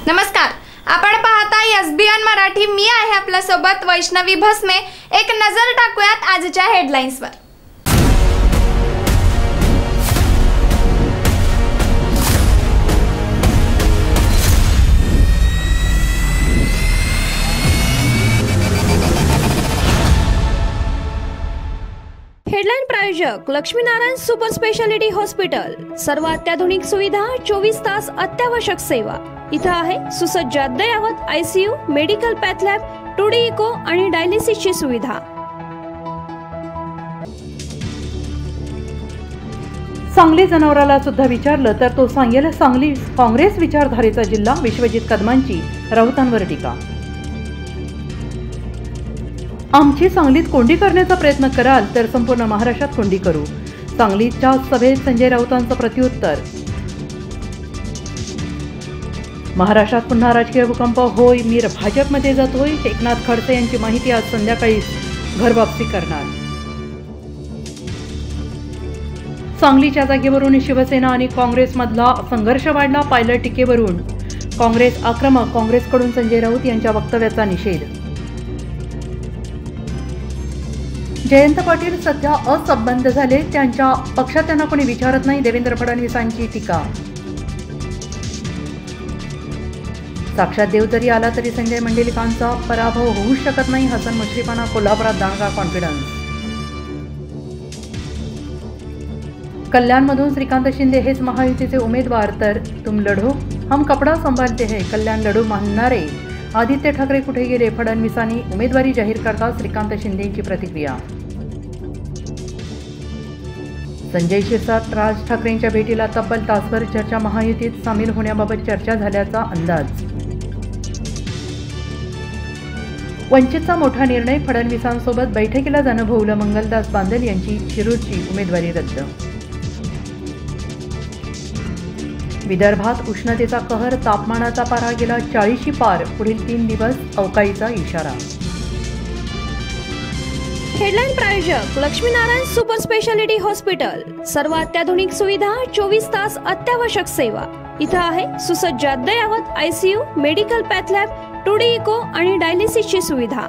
नमस्कार, आपण पाहता SBN मराठी। मी आहे आपल्या सोबत वैष्णवी भस्मे। एक नजर टाकूयात आजच्या हेडलाईन्सवर। हेडलाईन प्रायोजक लक्ष्मीनारायण सुपर स्पेशालिटी हॉस्पिटल। सर्व अत्याधुनिक सुविधा, 24 तास अत्यावश्यक सेवा। इथं आहे सुसज्ज अद्ययावत ICU, medical path lab, 2D echo आणि डायलिसिसची सुविधा। सांगली जनावराला सुद्धा विचारलं तर तो सांगेल सांगली काँग्रेस विचारधारेचा जिल्हा। विश्वजित कदमांची राऊतांवर टीका। आमची सांगलीत कोंडी करण्याचा प्रयत्न कराल तर संपूर्ण महाराष्ट्रात कोंडी करू। सांगलीच्या सभेत संजय राऊतांचं प्रत्युत्तर। महाराष्ट्रात पुन्हा राजकीय भूकंप होय, मीर भाजपमध्ये जातोय। एकनाथ खडसे यांची माहिती, आज संध्याकाळी घरवापसी करणार। सांगलीच्या जागेवरून शिवसेना आणि काँग्रेसमधला संघर्ष वाढला। पायलट टीकेवरून काँग्रेस आक्रमक। काँग्रेसकडून संजय राऊत यांच्या वक्तव्याचा निषेध। जयंत पाटील सध्या असंबद्ध झाले, त्यांच्या पक्षात त्यांना कोणी विचारत नाही। देवेंद्र फडणवीसांची टीका। साक्षात देव जरी आला तरी संजय मंडलिकांचा पराभव होऊ शकत नाही। हसन मुश्रीफांना कोल्हापुरात दांडगा कॉन्फिडन्स। कल्याणमधून श्रीकांत शिंदे हेच महायुतीचे उमेदवार, तर तुम लढो हम कपडा संभालते हैं कल्याण लढो म्हणणारे आदित्य ठाकरे कुठे गेले? फडणवीसांनी उमेदवारी जाहीर करता श्रीकांत शिंदेंची प्रतिक्रिया। संजय शिरसाट राज ठाकरेंच्या भेटीला तब्बल तासभर चर्चा। महायुतीत सामील होण्याबाबत चर्चा झाल्याचा अंदाज। वंचितचा मोठा निर्णय, फडणवीसांसोबत बैठकीला जाणं भोवलं। मंगलदास बांदल यांची शिरूरची उमेदवारी रद्द। विदर्भात उष्णतेचा कहर, तापमानाचा पारा गेला 40शी पार। पुढील 3 दिवस अवकाळीचा इशारा। हेडलाईन प्रायोजक लक्ष्मीनारायण सुपर स्पेशालिटी हॉस्पिटल। सर्व अत्याधुनिक सुविधा, 24 तास अत्यावश्यक सेवा। इथं आहे सुसज्ज अद्ययावत ICU, medical path lab, 2D echo आणि डायलिसिसची सुविधा।